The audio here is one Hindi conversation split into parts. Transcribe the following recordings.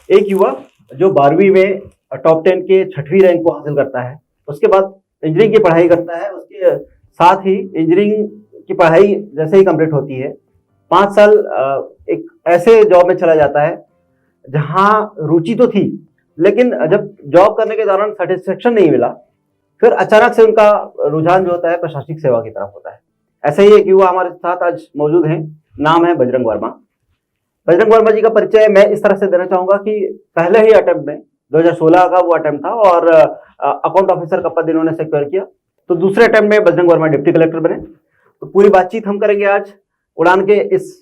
एक युवा जो 12वीं में टॉप 10 के 6वीं रैंक को हासिल करता है, उसके बाद इंजीनियरिंग की पढ़ाई करता है। उसके साथ ही इंजीनियरिंग की पढ़ाई जैसे ही कंप्लीट होती है, 5 साल एक ऐसे जॉब में चला जाता है जहाँ रुचि तो थी, लेकिन जब जॉब करने के दौरान सेटिस्फेक्शन नहीं मिला, फिर अचानक से उनका रुझान जो होता है प्रशासनिक सेवा की तरफ होता है। ऐसे ही एक युवा हमारे साथ आज मौजूद हैं, नाम है बजरंग वर्मा। बजरंग वर्मा जी का परिचय मैं इस तरह से देना चाहूंगा कि पहले ही अटेम्प्ट में 2016 का वो अटेम्प्ट था और अकाउंट ऑफिसर का पद इन्होंने सिक्योर किया। तो दूसरे अटेम्प्ट में बजरंग वर्मा डिप्टी कलेक्टर बने। तो पूरी बातचीत हम करेंगे आज उड़ान के इस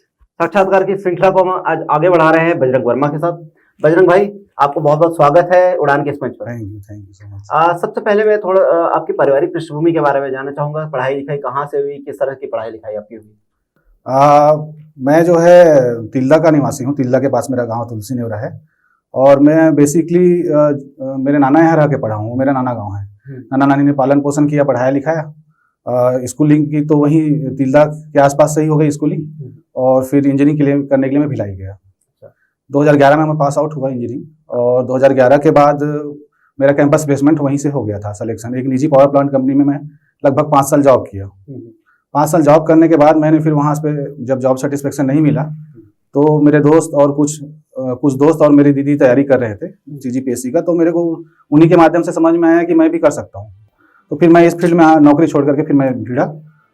साक्षात्कार की श्रृंखला को हम आज आगे बढ़ा रहे हैं बजरंग वर्मा के साथ। बजरंग भाई, आपको बहुत बहुत स्वागत है उड़ान के इस मंच पर। Thank you so much. सबसे पहले मैं थोड़ा आपकी पारिवारिक पृष्ठभूमि के बारे में जानना चाहूंगा। पढ़ाई लिखाई कहाँ से हुई, किस तरह की पढ़ाई लिखाई आपकी हुई? मैं जो है तिल्दा का निवासी हूँ। तिल्दा के पास मेरा गांव तुलसी नेवरा है और मैं बेसिकली मेरे नाना यहाँ रह के पढ़ा हूँ। मेरा नाना गांव है। नाना नानी ने पालन पोषण किया, पढ़ाया लिखाया। स्कूलिंग की तो वहीं तिल्दा के आसपास से ही हो गई स्कूलिंग, और फिर इंजीनियरिंग के लिए करने के लिए मैं भिलाई गया। 2011 में मैं पास आउट हुआ इंजीनियरिंग, और 2011 के बाद मेरा कैंपस प्लेसमेंट वहीं से हो गया था सिलेक्शन। एक निजी पावर प्लांट कंपनी में मैं लगभग 5 साल जॉब किया। 5 साल जॉब करने के बाद मैंने फिर वहाँ पे जब जॉब सेटिस्फेक्शन नहीं मिला, तो मेरे दोस्त और कुछ दोस्त और मेरी दीदी तैयारी कर रहे थे CGPSC का, तो मेरे को उन्हीं के माध्यम से समझ में आया कि मैं भी कर सकता हूँ। तो फिर मैं इस फील्ड में नौकरी छोड़ करके फिर मैं भिड़ा,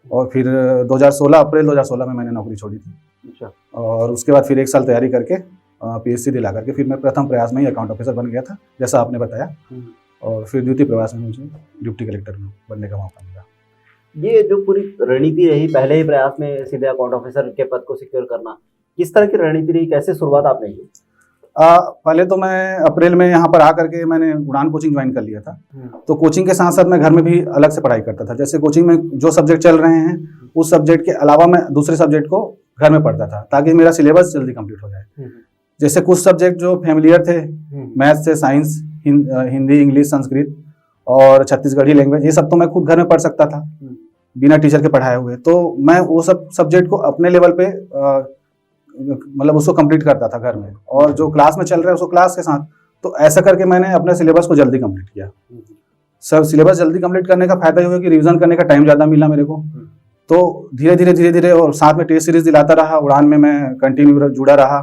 और फिर अप्रैल 2016 में मैंने नौकरी छोड़ी थी। और उसके बाद फिर 1 साल तैयारी करके PSC दिला करके फिर मैं प्रथम प्रयास में ही अकाउंट ऑफिसर बन गया था, जैसा आपने बताया। और फिर द्वितीय प्रयास में मुझे डिप्टी कलेक्टर में बनने का मौका मिला। ये जो पूरी रणनीति रही, पहले ही प्रयास में सीधे अकाउंट ऑफिसर के पद को सिक्योर करना, किस तरह की रणनीति रही, कैसे शुरुआत आपने की? पहले तो मैं अप्रैल में यहाँ पर आकर के मैंने उड़ान कोचिंग ज्वाइन कर लिया था। तो कोचिंग के साथ साथ मैं घर में भी अलग से पढ़ाई करता था। जैसे कोचिंग में जो सब्जेक्ट चल रहे हैं, उस सब्जेक्ट के अलावा मैं दूसरे सब्जेक्ट को घर में पढ़ता था, ताकि मेरा सिलेबस जल्दी कंप्लीट हो जाए। जैसे कुछ सब्जेक्ट जो फेमिलियर थे, मैथ्स से साइंस, हिंदी, इंग्लिश, संस्कृत और छत्तीसगढ़ी लैंग्वेज, ये सब तो मैं खुद घर में पढ़ सकता था बिना टीचर के पढ़ाए हुए। तो मैं वो सब सब्जेक्ट को अपने लेवल पे मतलब उसको कंप्लीट करता था घर में, और जो क्लास में चल रहा है उसको क्लास के साथ। तो ऐसा करके मैंने अपने सिलेबस को जल्दी कंप्लीट किया। सब सिलेबस जल्दी कंप्लीट करने का फायदा ये हुआ कि रिवीजन करने का टाइम ज़्यादा मिला मेरे को। तो धीरे धीरे और साथ में टेस्ट सीरीज दिलाता रहा। उड़ान में मैं कंटिन्यू जुड़ा रहा।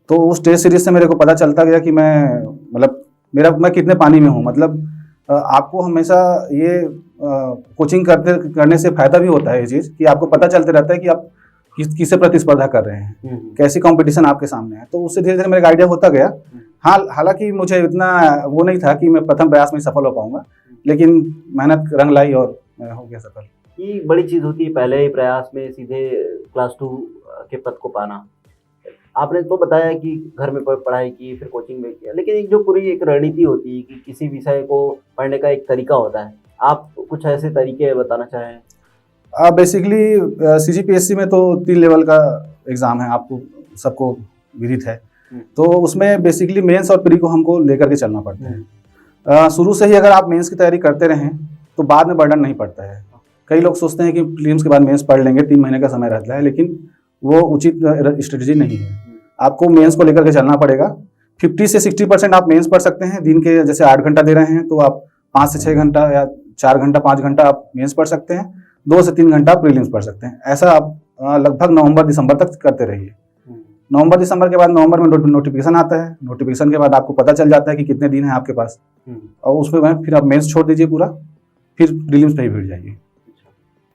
तो उस टेस्ट सीरीज से मेरे को पता चलता गया कि मैं कितने पानी में हूँ। मतलब आपको हमेशा ये कोचिंग करने से फायदा भी होता है ये चीज़, कि आपको पता चलते रहता है कि आप किससे प्रतिस्पर्धा कर रहे हैं, कैसी कंपटीशन आपके सामने है। तो उससे धीरे धीरे मेरा आइडिया होता गया। हालांकि मुझे इतना वो नहीं था कि मैं प्रथम प्रयास में सफल हो पाऊंगा, लेकिन मेहनत रंग लाई और मैं हो गया सफल। ये बड़ी चीज़ होती है पहले ही प्रयास में सीधे क्लास 2 के पद को पाना। आपने तो बताया कि घर में पढ़ाई की, फिर कोचिंग में किया, लेकिन एक जो पूरी एक रणनीति होती है कि किसी विषय को पढ़ने का एक तरीका होता है, आप कुछ ऐसे तरीके बताना चाहें? बेसिकली CGPSC में तो 3 लेवल का एग्ज़ाम है, आपको सबको विदित है। तो उसमें बेसिकली मेंस और प्री को हमको लेकर के चलना पड़ता है। शुरू से ही अगर आप मेंस की तैयारी करते रहें तो बाद में बर्डन नहीं पड़ता है। कई लोग सोचते हैं कि प्रीलिम्स के बाद मेंस पढ़ लेंगे, 3 महीने का समय रहता है, लेकिन वो उचित स्ट्रेटजी नहीं है। आपको मेंस को लेकर के चलना पड़ेगा। 50 से 60% आप मेंस पढ़ सकते हैं। दिन के जैसे 8 घंटा दे रहे हैं, तो आप 5 से 6 घंटा या 4 घंटा 5 घंटा आप मेंस पढ़ सकते हैं। 2 से 3 घंटा प्रीलिम्स पढ़ सकते हैं। ऐसा आप लगभग नवंबर-दिसंबर तक करते रहिए। नवंबर-दिसंबर के बाद नवंबर में नोटिफिकेशन आता है। नोटिफिकेशन के बाद आपको पता चल जाता है कि कितने दिन है आपके पास, और उसमें फिर आप मेंस छोड़ दीजिए पूरा, फिर प्रीलिम्स पे ही भिड़ जाइए।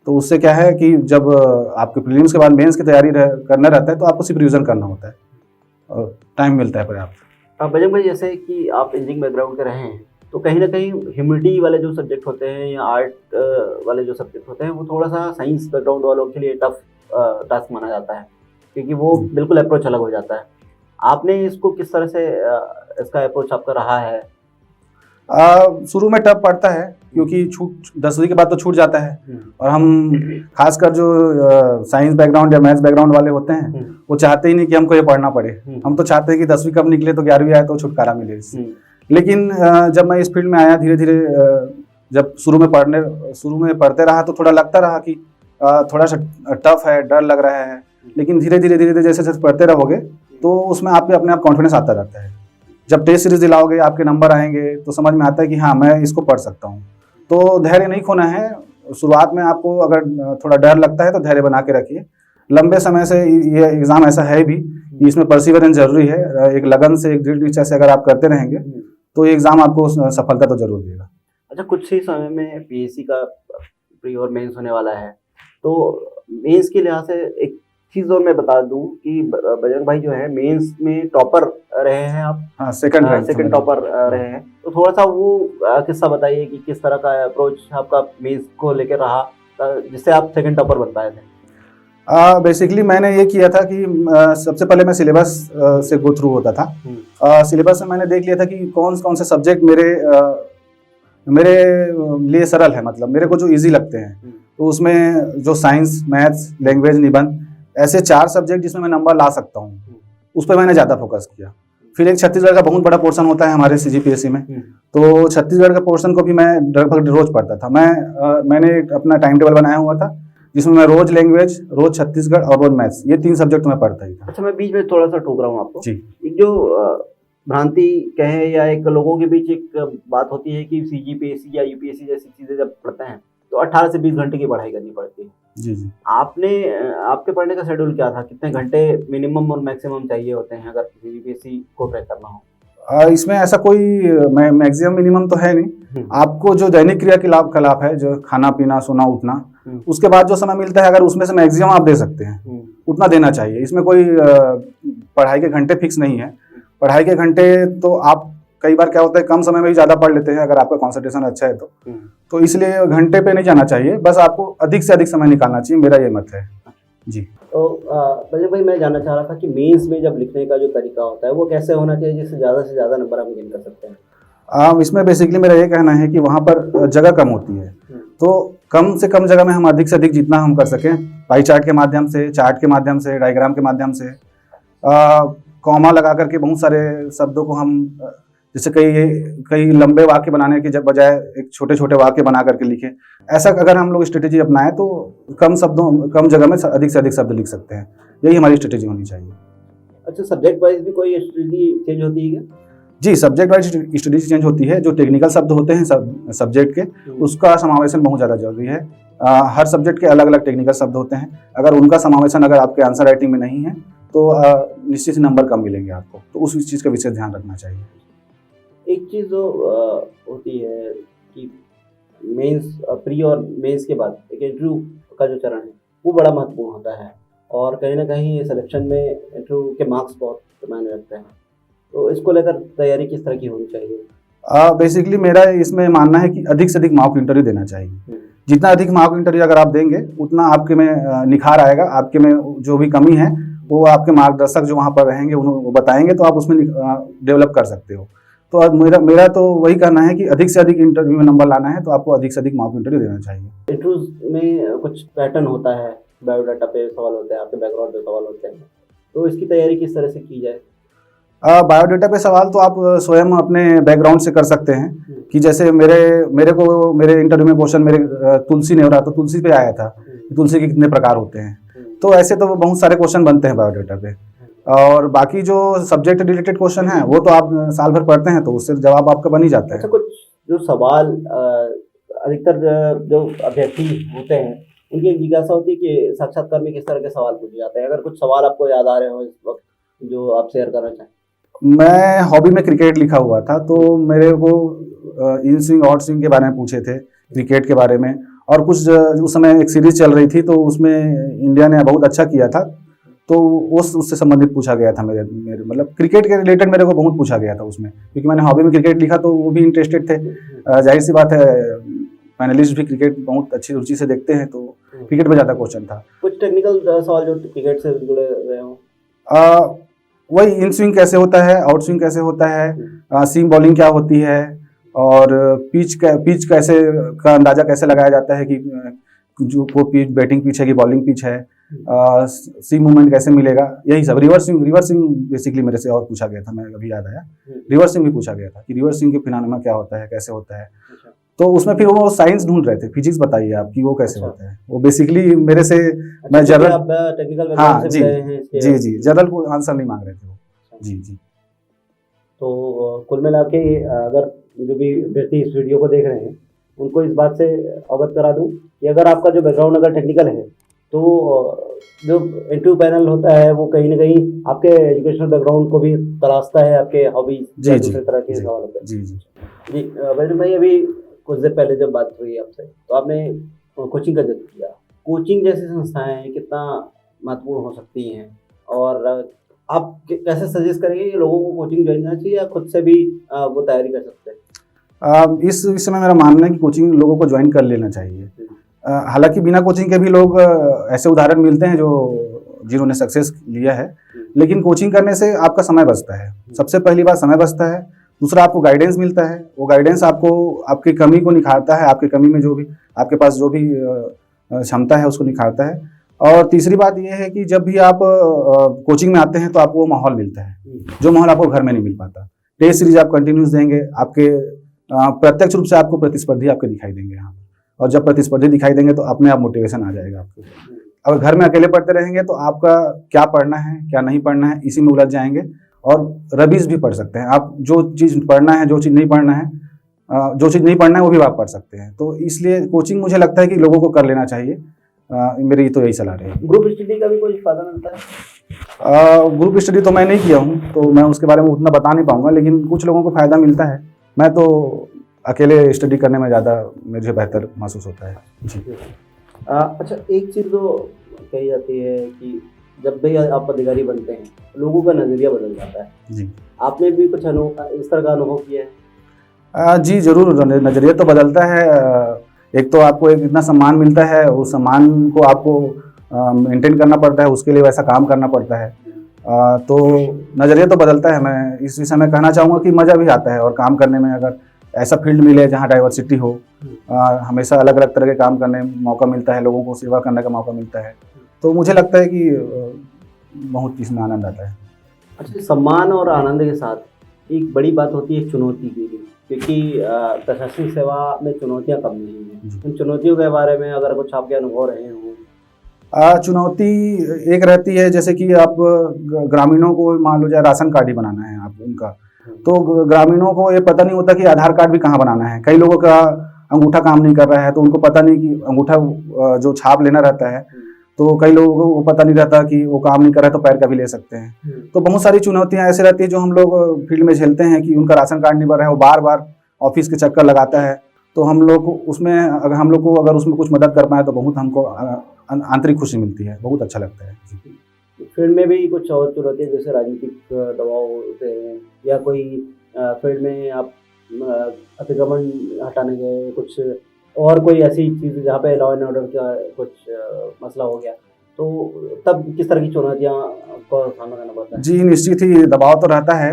तो उससे क्या है कि जब आपके प्रीलिम्स के बाद मेंस की तैयारी करना रहता है, तो आपको सिर्फ रिवीजन करना होता है और टाइम मिलता है पर्याप्त। बजरंग भाई, जैसे कि आप इंजीनियरिंग बैकग्राउंड के रहे हैं, तो कहीं ना कहीं ह्यूमैनिटी वाले जो सब्जेक्ट होते हैं या आर्ट वाले जो सब्जेक्ट होते हैं, वो थोड़ा सा साइंस बैकग्राउंड वालों के लिए टफ टास्क माना जाता है, क्योंकि वो बिल्कुल अप्रोच अलग हो जाता है। आपने इसको किस तरह से इसका अप्रोच आपका रहा है? शुरू में टफ पड़ता है, क्योंकि 10वीं के बाद तो छूट जाता है, और हम खासकर जो साइंस बैकग्राउंड या मैथ्स बैकग्राउंड वाले होते हैं, वो चाहते ही नहीं कि हमको ये पढ़ना पड़े। हम तो चाहते हैं कि 10वीं कब निकले तो 11वीं आए तो छुटकारा मिले इससे। लेकिन जब मैं इस फील्ड में आया, धीरे धीरे जब शुरू में पढ़ते रहा, तो थोड़ा लगता रहा कि थोड़ा सा टफ है, डर लग रहा है। लेकिन धीरे धीरे जैसे जैसे पढ़ते रहोगे, तो उसमें आप अपने आप कॉन्फिडेंस आता रहता है। जब टेस्ट सीरीज दिलाओगे, आपके नंबर आएंगे तो समझ में आता है कि हाँ मैं इसको पढ़ सकता हूँ। तो धैर्य नहीं खोना है। शुरुआत में आपको अगर थोड़ा डर लगता है तो धैर्य बना के रखिए। लंबे समय से ये एग्जाम ऐसा है भी कि इसमें परसिवरेंस जरूरी है। एक लगन से, एक दृढ़ निश्चय से अगर आप करते रहेंगे तो ये एग्जाम आपको सफलता तो जरूर देगा। अच्छा, कुछ ही समय में पीएससी का प्री और मेंस होने वाला है, तो मेंस के लिहाज से एक चीज और मैं बता दूं कि बजरंग भाई जो है मेंस में टॉपर रहे हैं आप। हाँ, सेकंड टॉपर रहे हैं, तो थोड़ा सा वो किस्सा बताइए कि किस तरह का अप्रोच आपका मेंस को लेकर रहा जिससे आप सेकंड टॉपर बन पाए थे। बेसिकली मैंने ये किया था कि सबसे पहले मैं सिलेबस से गो थ्रू होता था। सिलेबस में मैंने देख लिया था कि कौन कौन से सब्जेक्ट मेरे लिए सरल है, मतलब मेरे को जो इजी लगते हैं। तो उसमें जो साइंस, मैथ्स, लैंग्वेज, निबंध, ऐसे 4 सब्जेक्ट जिसमें मैं नंबर ला सकता हूँ, उस पर मैंने ज़्यादा फोकस किया। फिर एक छत्तीसगढ़ का बहुत बड़ा पोर्शन होता है हमारे सीजीपीएससी में, तो छत्तीसगढ़ के पोर्शन को भी मैं लगभग रोज पढ़ता था। मैंने अपना टाइम टेबल बनाया हुआ था जिसमें मैं रोज लैंग्वेज, रोज छत्तीसगढ़ और रोज मैथ्स, ये 3 सब्जेक्ट मैं पढ़ता ही था। अच्छा, मैं बीच में थोड़ा सा टोक रहा हूँ आपको जी। एक जो भ्रांति कहे या एक लोगों के बीच एक बात होती है कि सीजीपीएससी या यूपीएससी जैसी चीजें जब पढ़ते हैं तो 18 से 20 घंटे की पढ़ाई करनी पड़ती है। जी जी। आपके पढ़ने का शेड्यूल क्या था? कितने घंटे मिनिमम और मैक्सिमम चाहिए होते हैं अगर सीजीपीएससी को क्रैक करना हो? इसमें ऐसा कोई मैक्सिमम मिनिमम तो है नहीं। आपको जो दैनिक क्रियाकलाप है, जो खाना पीना, सोना उठना, उसके बाद जो समय मिलता है, अगर उसमें से मैक्सिमम आप दे सकते हैं उतना देना चाहिए। इसमें कोई पढ़ाई के घंटे फिक्स नहीं है। पढ़ाई के घंटे तो आप कई बार क्या होता है कम समय में भी ज़्यादा पढ़ लेते हैं अगर आपका कॉन्सेंट्रेशन अच्छा है तो इसलिए घंटे पे नहीं जाना चाहिए, बस आपको अधिक से अधिक समय निकालना चाहिए, मेरा ये मत है जी। तो बजरंग भाई, मैं जानना चाह रहा था कि मेंस में जब लिखने का जो तरीका होता है वो कैसे होना चाहिए जिससे ज़्यादा से ज़्यादा नंबर हम गेन कर सकते हैं? इसमें बेसिकली मेरा ये कहना है कि वहाँ पर जगह कम होती है, तो कम से कम जगह में हम अधिक से अधिक जितना हम कर सकें, पाई चार्ट के माध्यम से, चार्ट के माध्यम से, डायग्राम के माध्यम से, कॉमा लगा करके बहुत सारे शब्दों को हम, जैसे कई लंबे वाक्य बनाने के बजाय एक छोटे छोटे वाक्य बना करके लिखें। ऐसा अगर हम लोग स्ट्रेटेजी अपनाएं तो कम जगह में अधिक से अधिक शब्द लिख सकते हैं। यही हमारी स्ट्रेटेजी होनी चाहिए। अच्छा, सब्जेक्ट वाइज भी कोई स्ट्रेटेजी चेंज होती है क्या? जी, सब्जेक्ट वाइज स्ट्रेटेजी चेंज होती है। जो टेक्निकल शब्द होते हैं सब्जेक्ट के, उसका समावेशन बहुत ज़्यादा जरूरी है। हर सब्जेक्ट के अलग अलग टेक्निकल शब्द होते हैं, अगर उनका समावेशन अगर आपके आंसर राइटिंग में नहीं है तो निश्चित ही नंबर कम मिलेंगे आपको, तो उस चीज़ का विशेष ध्यान रखना चाहिए। एक चीज़ जो होती है कि मेंस, प्री और मेंस के बाद एक इंटरव्यू का जो चरण है वो बड़ा महत्वपूर्ण होता है, और कहीं ना कहीं सिलेक्शन में इंटरव्यू के मार्क्स बहुत मायने रखते हैं। तो इसको लेकर तैयारी किस तरह की होनी चाहिए? बेसिकली मेरा इसमें मानना है कि अधिक से अधिक मॉक इंटरव्यू देना चाहिए। जितना अधिक मॉक इंटरव्यू अगर आप देंगे उतना आपके में निखार आएगा, आपके में जो भी कमी है वो आपके मार्गदर्शक जो वहाँ पर रहेंगे वो बताएंगे, तो आप उसमें डेवलप कर सकते हो। तो अब मेरा तो वही कहना है कि अधिक से अधिक इंटरव्यू में नंबर लाना है तो आपको अधिक से अधिक मॉक इंटरव्यू देना चाहिए। इंटरव्यूज में कुछ पैटर्न होता है, बायोडाटा पे सवाल होते हैं, आपके बैकग्राउंड पे सवाल होते हैं, तो इसकी तैयारी किस तरह से की जाए? बायोडाटा पे सवाल तो आप स्वयं अपने बैकग्राउंड से कर सकते हैं कि जैसे मेरे इंटरव्यू में क्वेश्चन मेरे तुलसी नेवरा, तो तुलसी पे आया था, तुलसी के कितने प्रकार होते हैं। तो ऐसे तो बहुत सारे क्वेश्चन बनते हैं बायोडाटा पे, और बाकी जो सब्जेक्ट रिलेटेड क्वेश्चन है वो तो आप साल भर पढ़ते हैं तो उससे जवाब आपका बन ही जाता है। अच्छा, कुछ जो सवाल अधिकतर जो अभ्यर्थी होते हैं उनकी एक जिज्ञासा होती है कि साक्षात्कार में किस तरह के सवाल पूछे जाते हैं, अगर कुछ सवाल आपको याद आ रहे हो इस वक्त जो आप शेयर करना चाहें? मैं हॉबी में क्रिकेट लिखा हुआ था, तो मेरे को इन स्विंग आउट स्विंग के बारे में पूछे थे, क्रिकेट के बारे में, और कुछ उस समय एक सीरीज चल रही थी तो उसमें इंडिया ने बहुत अच्छा किया था, तो उससे संबंधित पूछा गया था। मेरे मतलब क्रिकेट के रिलेटेड मेरे को बहुत पूछा गया था उसमें, क्योंकि मैंने हॉबी में क्रिकेट लिखा तो वो भी इंटरेस्टेड थे। जाहिर सी बात है, पैनलिस्ट भी क्रिकेट बहुत अच्छी रुचि से देखते हैं, तो क्रिकेट में ज़्यादा क्वेश्चन था। कुछ टेक्निकल सवाल जो क्रिकेट से जुड़े हुए हों? वही इन स्विंग कैसे होता है, आउट स्विंग कैसे होता है, सीम बॉलिंग क्या होती है, और पिच कैसे का अंदाजा कैसे लगाया जाता है कि जो वो पिच बैटिंग पिच है कि बॉलिंग पिच है, सीम मूवमेंट कैसे मिलेगा, यही सब। रिवर्स स्विंग बेसिकली मेरे से और पूछा गया था, मैं अभी याद आया, रिवर्स स्विंग भी पूछा गया था कि रिवर्स स्विंग के फिनोमेना क्या होता है, कैसे होता है। तो उसमें फिर वो साइंस ढूंढ रहे थे, फिजिक्स बताइए आप कि वो कैसे होता है। वो बेसिकली मेरे से मैं जनरल, टेक्निकल हाँ जी, जनरल को आंसर नहीं मांग रहे थे वो। जी जी। तो कुल मिला के अगर जो भी व्यक्ति इस वीडियो को देख रहे हैं उनको इस बात से अवगत करा दूं कि अगर आपका जो बैकग्राउंड अगर टेक्निकल है तो जो इंटरव्यू पैनल होता है वो कहीं ना कहीं आपके एजुकेशनल बैकग्राउंड को भी तलाशता है, आपके हॉबीज जी जी दूसरे तरह के जी सवालों पे। जी जी। जी बजरंग भाई, अभी कुछ देर पहले जब बात हुई आपसे तो आपने कोचिंग का जिक्र किया। कोचिंग जैसी संस्थाएं कितना महत्वपूर्ण हो सकती हैं और आप कैसे सजेस्ट करेंगे कि लोगों को कोचिंग ज्वाइन करना चाहिए या खुद से भी वो तैयारी कर सकते हैं? इस विषय में मेरा मानना है कि कोचिंग लोगों को ज्वाइन कर लेना चाहिए। हालांकि बिना कोचिंग के भी लोग ऐसे उदाहरण मिलते हैं जो जिन्होंने सक्सेस लिया है, लेकिन कोचिंग करने से आपका समय बचता है। सबसे पहली बात समय बचता है, दूसरा आपको गाइडेंस मिलता है। वो गाइडेंस आपको आपकी कमी को निखारता है, आपकी कमी में जो भी आपके पास जो भी क्षमता है उसको निखारता है। और तीसरी बात यह है कि जब भी आप कोचिंग में आते हैं तो आपको वो माहौल मिलता है जो माहौल आपको घर में नहीं मिल पाता। टेस्ट सीरीज आप कंटिन्यूस देंगे, आपके प्रत्यक्ष रूप से आपको प्रतिस्पर्धी आपके दिखाई देंगे यहाँ, और जब प्रतिस्पर्धी दिखाई देंगे तो अपने आप मोटिवेशन आ जाएगा आपको। अगर घर में अकेले पढ़ते रहेंगे तो आपका क्या पढ़ना है क्या नहीं पढ़ना है इसी में उलझ जाएंगे, और रबीज भी पढ़ सकते हैं आप। जो चीज़ पढ़ना है जो चीज़ नहीं पढ़ना है, जो चीज़ नहीं पढ़ना है वो भी आप पढ़ सकते हैं। तो इसलिए कोचिंग मुझे लगता है कि लोगों को कर लेना चाहिए। मेरी तो यही सलाह रहेगी। ग्रुप स्टडी का भी कोई फायदा मिलता है? ग्रुप स्टडी तो मैं नहीं किया हूँ तो मैं उसके बारे में उतना बता नहीं पाऊंगा, लेकिन कुछ लोगों को फायदा मिलता है। मैं तो अकेले स्टडी करने में ज़्यादा मुझे बेहतर महसूस होता है जी। अच्छा, एक चीज़ तो कही जाती है कि जब भी आप अधिकारी बनते हैं लोगों का नज़रिया बदल जाता है जी। आपने भी कुछ इस तरह का अनुभव किया है? जी ज़रूर, नज़रिया तो बदलता है। एक तो आपको एक इतना सम्मान मिलता है, उस सम्मान को आपको मेंटेन करना पड़ता है, उसके लिए वैसा काम करना पड़ता है। तो नज़रिया तो बदलता है। मैं इस विषय में कहना चाहूँगा कि मज़ा भी आता है, और काम करने में अगर ऐसा फील्ड मिले जहाँ डाइवर्सिटी हो, हमेशा अलग अलग तरह के काम करने मौका मिलता है, लोगों को सेवा करने का मौका मिलता है, तो मुझे लगता है कि बहुत इसमें आनंद आता है। अच्छा, सम्मान और आनंद के साथ एक बड़ी बात होती है चुनौती की भी, क्योंकि प्रशासनिक सेवा में चुनौतियाँ कम नहीं हैं। उन चुनौतियों के बारे में अगर कुछ आपके अनुभव रहे हों? चुनौती एक रहती है, जैसे कि आप ग्रामीणों को मान लो जाए राशन कार्ड ही बनाना है आप उनका, तो ग्रामीणों को ये पता नहीं होता कि आधार कार्ड भी कहाँ बनाना है। कई लोगों का अंगूठा काम नहीं कर रहा है तो उनको पता नहीं कि अंगूठा जो छाप लेना रहता है, तो कई लोगों को पता नहीं रहता कि वो काम नहीं कर रहा है तो पैर का भी ले सकते हैं। तो बहुत सारी चुनौतियां ऐसी रहती है जो हम लोग फील्ड में झेलते हैं कि उनका राशन कार्ड नहीं बन रहा है, वो बार बार ऑफिस के चक्कर लगाता है। तो हम लोग उसमें अगर उसमें कुछ मदद कर पाए तो बहुत हमको आंतरिक खुशी मिलती है, बहुत अच्छा लगता है। फील्ड में भी कुछ और चुनौतियाँ जैसे राजनीतिक दबाव होते हैं या कोई फील्ड में आप अतिक्रमण हटाने गए, कुछ और कोई ऐसी चीज़ जहाँ पे लॉ एंड ऑर्डर का कुछ मसला हो गया, तो तब किस तरह की चुनौतियाँ को सामना करना पड़ता है? जी निश्चित ही दबाव तो रहता है,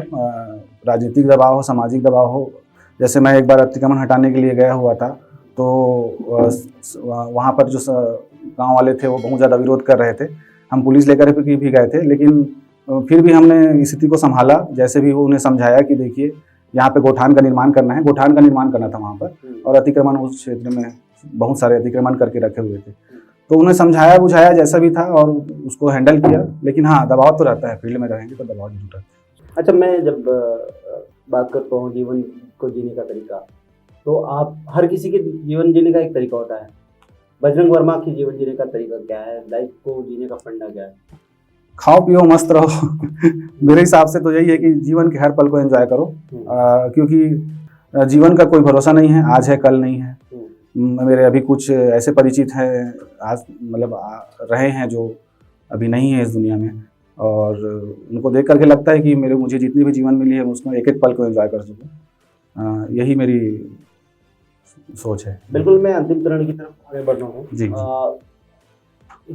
राजनीतिक दबाव हो, सामाजिक दबाव हो। जैसे मैं एक बार अतिक्रमण हटाने के लिए गया हुआ था, तो वहाँ पर जो गाँव वाले थे वो बहुत ज़्यादा विरोध कर रहे थे। हम पुलिस लेकर भी गए थे, लेकिन फिर भी हमने स्थिति को संभाला। जैसे भी वो उन्हें समझाया कि देखिए यहाँ पे गोठान का निर्माण करना है, गोठान का निर्माण करना था वहाँ पर, और अतिक्रमण उस क्षेत्र में बहुत सारे अतिक्रमण करके रखे हुए थे। तो उन्हें समझाया बुझाया जैसा भी था और उसको हैंडल किया। लेकिन हाँ, दबाव तो रहता है, फील्ड में रहेंगे तो दबाव जरूर रहता है। अच्छा, मैं जब बात करता हूँ जीवन को जीने का तरीका, तो आप हर किसी के जीवन जीने का एक तरीका होता है। बजरंग वर्मा की जीवन जीने का तरीका क्या है? लाइफ को जीने का फंडा क्या है? खाओ पियो मस्त रहो। मेरे हिसाब से तो यही है कि जीवन के हर पल को एंजॉय करो, क्योंकि जीवन का कोई भरोसा नहीं है, आज है कल नहीं है। मेरे अभी कुछ ऐसे परिचित हैं आज मतलब रहे हैं जो अभी नहीं है इस दुनिया में, और उनको देख करके लगता है कि मुझे जितनी भी जीवन मिली है उसमें एक एक पल को एंजॉय कर सकूँ। यही मेरी सोच है। बिल्कुल, मैं अंतिम चरण की तरफ आगे बढ़ रहा हूँ जी।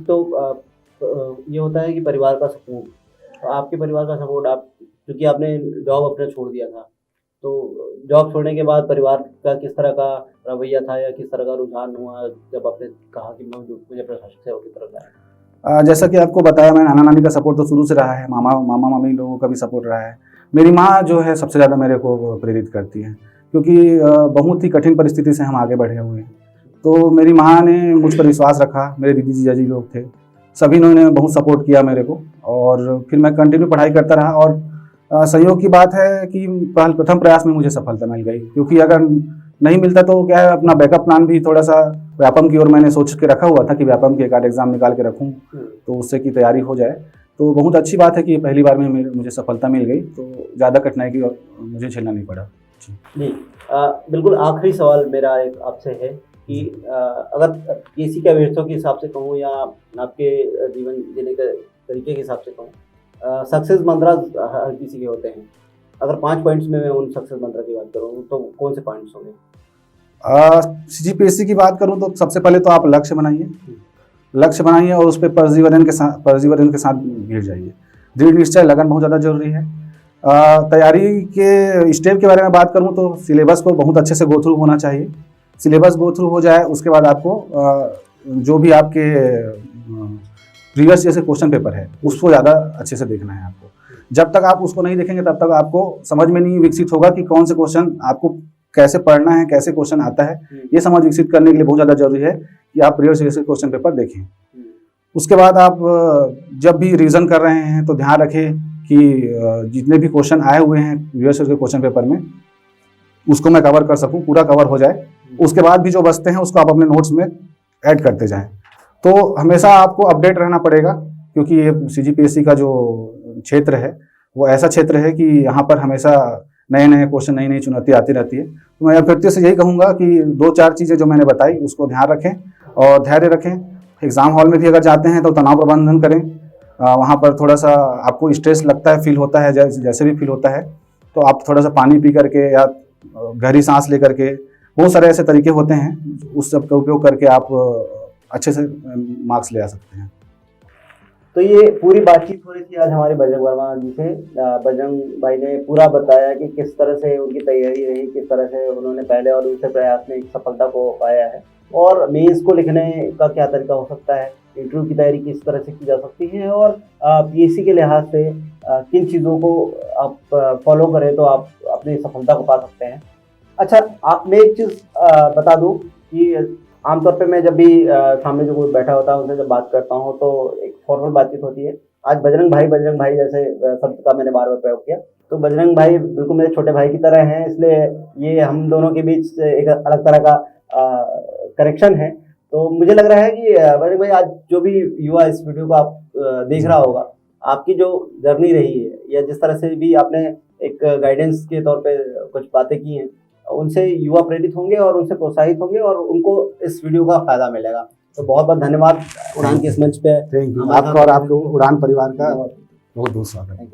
तो ये होता है कि परिवार का सपोर्ट, आपके परिवार का सपोर्ट, आप क्योंकि आपने जॉब अपना छोड़ दिया था, तो जॉब छोड़ने के बाद परिवार का किस तरह का रवैया था या किस तरह का रुझान हुआ जब आपने कहा कि मुझे प्रशासनिक सेवा की तरफ जाना है? जैसा कि आपको बताया, मैं नाना नानी का सपोर्ट तो शुरू से रहा है, मामा मामी लोगों का भी सपोर्ट रहा है। मेरी माँ जो है सबसे ज़्यादा मेरे को प्रेरित करती है, क्योंकि बहुत ही कठिन परिस्थिति से हम आगे बढ़े हुए हैं। तो मेरी माँ ने मुझ पर विश्वास रखा, मेरे दीदी जीजा जी लोग थे, सभी ने बहुत सपोर्ट किया मेरे को, और फिर मैं कंटिन्यू पढ़ाई करता रहा। और संयोग की बात है कि प्रथम प्रयास में मुझे सफलता मिल गई, क्योंकि अगर नहीं मिलता तो क्या है, अपना बैकअप प्लान भी थोड़ा सा व्यापम की ओर मैंने सोच के रखा हुआ था कि व्यापम के एक आध एग्जाम निकाल के रखूं तो उससे की तैयारी हो जाए। तो बहुत अच्छी बात है कि पहली बार में मुझे सफलता मिल गई, तो ज़्यादा कठिनाई की मुझे झेलना नहीं पड़ा। जी बिल्कुल। आखिरी सवाल मेरा एक आपसे है कि अगर किसी के अभ्यर्थियों के हिसाब से कहूँ या आपके जीवन जीने के तरीके के हिसाब से कहूँ, सक्सेस मंत्रा हर किसी के होते हैं। अगर 5 पॉइंट्स में मैं उन सक्सेस मंत्रा की बात करूँ तो कौन से पॉइंट्स होंगे? CGPSC की बात करूं तो सबसे पहले तो आप लक्ष्य बनाइए और उस पर परजीवरन के साथ भिड़ जाइए। दृढ़ निश्चय, लगन बहुत ज़्यादा जरूरी है। तैयारी के स्टेप के बारे में बात करूं तो सिलेबस को बहुत अच्छे से गो थ्रू होना चाहिए। सिलेबस गो थ्रू हो जाए, उसके बाद आपको जो भी आपके प्रीवियस जैसे क्वेश्चन पेपर है उसको ज़्यादा अच्छे से देखना है आपको। जब तक आप उसको नहीं देखेंगे तब तक आपको समझ में नहीं विकसित होगा कि कौन से क्वेश्चन आपको कैसे पढ़ना है, कैसे क्वेश्चन आता है। ये समझ विकसित करने के लिए बहुत ज़्यादा जरूरी है कि आप प्रीवियस जैसे क्वेश्चन पेपर देखें। उसके बाद आप जब भी रिवीजन कर रहे हैं तो ध्यान रखें कि जितने भी क्वेश्चन आए हुए हैं प्रीवियस के क्वेश्चन पेपर में उसको मैं कवर कर सकूं, पूरा कवर हो जाए। उसके बाद भी जो बचते हैं उसको आप अपने नोट्स में ऐड करते जाएं। तो हमेशा आपको अपडेट रहना पड़ेगा, क्योंकि ये CGPSC का जो क्षेत्र है वो ऐसा क्षेत्र है कि यहाँ पर हमेशा नए नए क्वेश्चन, नई नई चुनौती आती रहती है। तो मैं अभ्यर्थियों से यही कहूँगा कि 2-4 चीज़ें जो मैंने बताई उसको ध्यान रखें और धैर्य रखें। एग्ज़ाम हॉल में भी अगर जाते हैं तो तनाव प्रबंधन करें। वहाँ पर थोड़ा सा आपको स्ट्रेस लगता है, फील होता है, जैसे भी फील होता है तो आप थोड़ा सा पानी पी करके या गहरी सांस ले करके, बहुत सारे ऐसे तरीके होते हैं, उस सब का उपयोग करके आप अच्छे से मार्क्स ले आ सकते हैं। तो ये पूरी बातचीत हो रही थी आज हमारे बजरंग वर्मा जी से। बजरंग भाई ने पूरा बताया कि किस तरह से उनकी तैयारी रही, किस तरह से उन्होंने पहले और दूसरे प्रयास में सफलता को पाया है, और मेंस को लिखने का क्या तरीका हो सकता है, इंटरव्यू की तैयारी किस तरह से की जा सकती है, और PSC के लिहाज से किन चीज़ों को आप फॉलो करें तो आप अपनी सफलता को पा सकते हैं। अच्छा, आप मैं एक चीज़ बता दूँ कि आमतौर पे मैं जब भी सामने जो कोई बैठा होता है उनसे जब बात करता हूँ तो एक फॉर्मल बातचीत होती है। आज बजरंग भाई जैसे शब्द का मैंने बार बार प्रयोग किया, तो बजरंग भाई बिल्कुल मेरे छोटे भाई की तरह हैं, इसलिए ये हम दोनों के बीच एक अलग तरह का कनेक्शन है। तो मुझे लग रहा है कि बजरंग भाई आज जो भी युवा इस वीडियो को आप देख रहा होगा, आपकी जो जर्नी रही है या जिस तरह से भी आपने एक गाइडेंस के तौर पे कुछ बातें की हैं, उनसे युवा प्रेरित होंगे और उनसे प्रोत्साहित होंगे और उनको इस वीडियो का फायदा मिलेगा। तो बहुत बहुत धन्यवाद उड़ान के इस मंच पे आपका और आपके उड़ान परिवार का बहुत बहुत स्वागत है।